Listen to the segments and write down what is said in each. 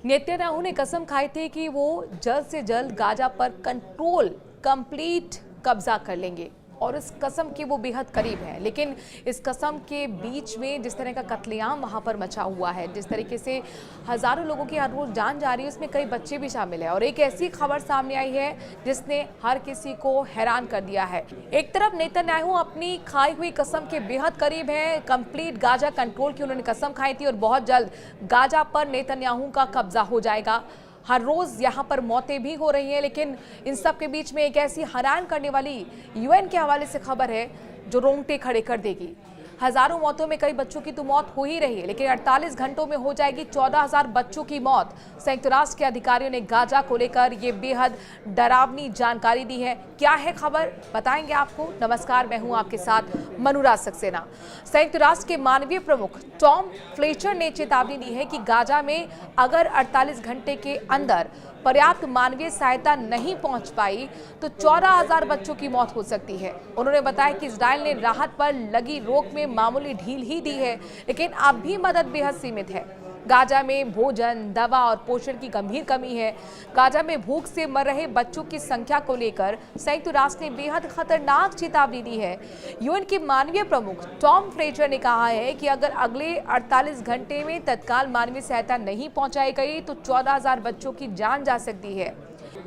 Netanyahu ने कसम खाई थी कि वो जल्द से जल्द गाजा पर कंप्लीट कब्जा कर लेंगे और इस कसम के वो बेहद करीब है। लेकिन इस कसम के बीच में जिस तरह का कत्लेआम वहां पर मचा हुआ है, जिस तरीके से हजारों लोगों की हर रोज जान जा रही है, उसमें कई बच्चे भी शामिल हैं और एक ऐसी खबर सामने आई है जिसने हर किसी को हैरान कर दिया है। एक तरफ नेतन्याहू अपनी खाई हुई कसम के बेहद करीब है, कंप्लीट गाजा कंट्रोल की उन्होंने कसम खाई थी और बहुत जल्द गाजा पर नेतन्याहू का कब्जा हो जाएगा। हर रोज यहाँ पर मौतें भी हो रही हैं, लेकिन इन सब के बीच में एक ऐसी हैरान करने वाली यूएन के हवाले से खबर है जो रोंगटे खड़े कर देगी। हजारों मौतों में कई बच्चों की तो मौत हो ही रही है, लेकिन 48 घंटों में हो जाएगी 14,000 बच्चों की मौत। संयुक्त राष्ट्र के अधिकारियों ने गाजा को लेकर ये बेहद डरावनी जानकारी दी है। क्या है खबर, बताएंगे आपको। नमस्कार, मैं हूं आपके साथ मनुराज सक्सेना। संयुक्त राष्ट्र के मानवीय प्रमुख टॉम फ्लेचर ने चेतावनी दी है कि गाजा में अगर 48 घंटे के अंदर पर्याप्त मानवीय सहायता नहीं पहुंच पाई तो 14,000 बच्चों की मौत हो सकती है। उन्होंने बताया कि इजराइल ने राहत पर लगी रोक में मामूली ढील ही दी है, लेकिन अब भी मदद बेहद सीमित है। गाजा में भोजन, दवा और पोषण की गंभीर कमी है। गाजा में भूख से मर रहे बच्चों की संख्या को लेकर संयुक्त राष्ट्र ने बेहद खतरनाक चेतावनी दी है। यूएन के मानवीय प्रमुख टॉम फ्लेचर ने कहा है कि अगर अगले 48 घंटे में तत्काल मानवीय सहायता नहीं पहुंचाई गई तो 14,000 बच्चों की जान जा सकती है।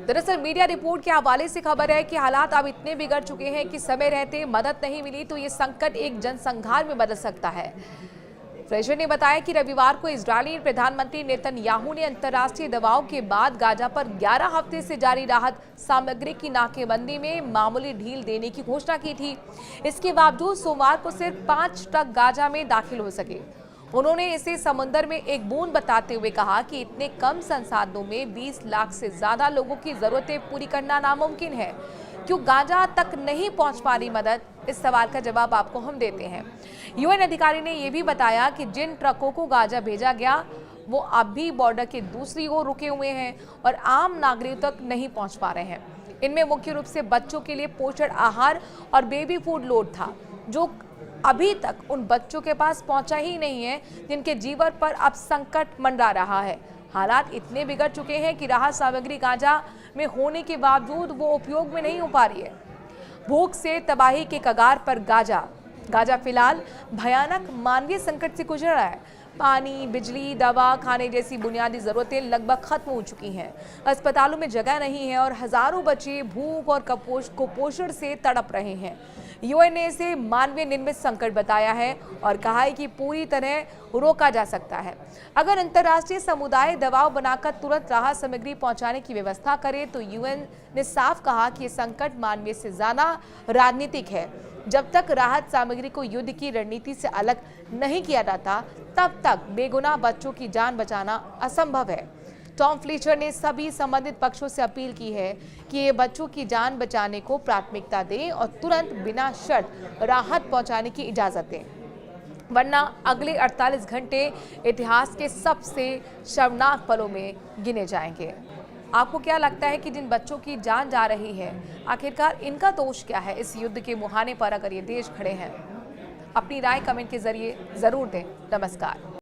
दरअसल मीडिया रिपोर्ट के हवाले से खबर है कि हालात अब इतने बिगड़ चुके हैं कि समय रहते मदद नहीं मिली तो ये संकट एक जनसंहार में बदल सकता है। फ्लेचर ने बताया कि रविवार को इजरायली प्रधानमंत्री नेतन्याहू ने अंतर्राष्ट्रीय दबाव के बाद गाजा पर 11 हफ्ते से जारी राहत सामग्री की नाकेबंदी में मामूली ढील देने की घोषणा की थी। इसके बावजूद सोमवार को सिर्फ 5 ट्रक गाजा में दाखिल हो सके। उन्होंने इसे समुद्र में एक बूंद बताते हुए कहा कि इतने कम संसाधनों में 20 लाख से ज्यादा लोगों की जरूरतें पूरी करना नामुमकिन है। क्यों गाजा तक नहीं पहुंच पा रही मदद, इस सवाल का जवाब आपको हम देते हैं। यूएन अधिकारी ने यह भी बताया कि जिन ट्रकों को गाजा भेजा गया वो अब भी बॉर्डर के दूसरी ओर रुके हुए हैं और आम नागरिकों तक नहीं पहुंच पा रहे हैं। इनमें मुख्य रूप से बच्चों के लिए पोषण आहार और बेबी फूड लोड था, जो अभी तक उन बच्चों के पास पहुंचा ही नहीं है जिनके जीवन पर अब संकट मंडरा रहा है। हालात इतने बिगड़ चुके हैं कि राहत सामग्री गाजा में होने के बावजूद वो उपयोग में नहीं हो पा रही है। भूख से तबाही के कगार पर गाजा फिलहाल भयानक मानवीय संकट से गुजर रहा है। पानी, बिजली, दवा, खाने जैसी बुनियादी जरूरतें लगभग खत्म हो चुकी हैं। अस्पतालों में जगह नहीं है और हजारों बच्चे भूख और कुपोषण से तड़प रहे हैं। यूएन ने इसे मानवीय निर्मित संकट बताया है और कहा है कि पूरी तरह रोका जा सकता है अगर अंतर्राष्ट्रीय समुदाय दबाव बनाकर तुरंत राहत सामग्री पहुंचाने की व्यवस्था करे। तो यूएन ने साफ कहा कि ये संकट मानवीय से ज्यादा राजनीतिक है। जब तक राहत सामग्री को युद्ध की रणनीति से अलग नहीं किया जाता तब तक बेगुनाह बच्चों की जान बचाना असंभव है। टॉम फ्लेचर ने सभी संबंधित पक्षों से अपील की है कि ये बच्चों की जान बचाने को प्राथमिकता दें और तुरंत बिना शर्त राहत पहुंचाने की इजाजत दें, वरना अगले 48 घंटे इतिहास के सबसे शर्मनाक पलों में गिने जाएंगे। आपको क्या लगता है कि जिन बच्चों की जान जा रही है, आखिरकार इनका दोष क्या है इस युद्ध के मुहाने पर अगर ये देश खड़े हैं? अपनी राय कमेंट के जरिए जरूर दें। नमस्कार।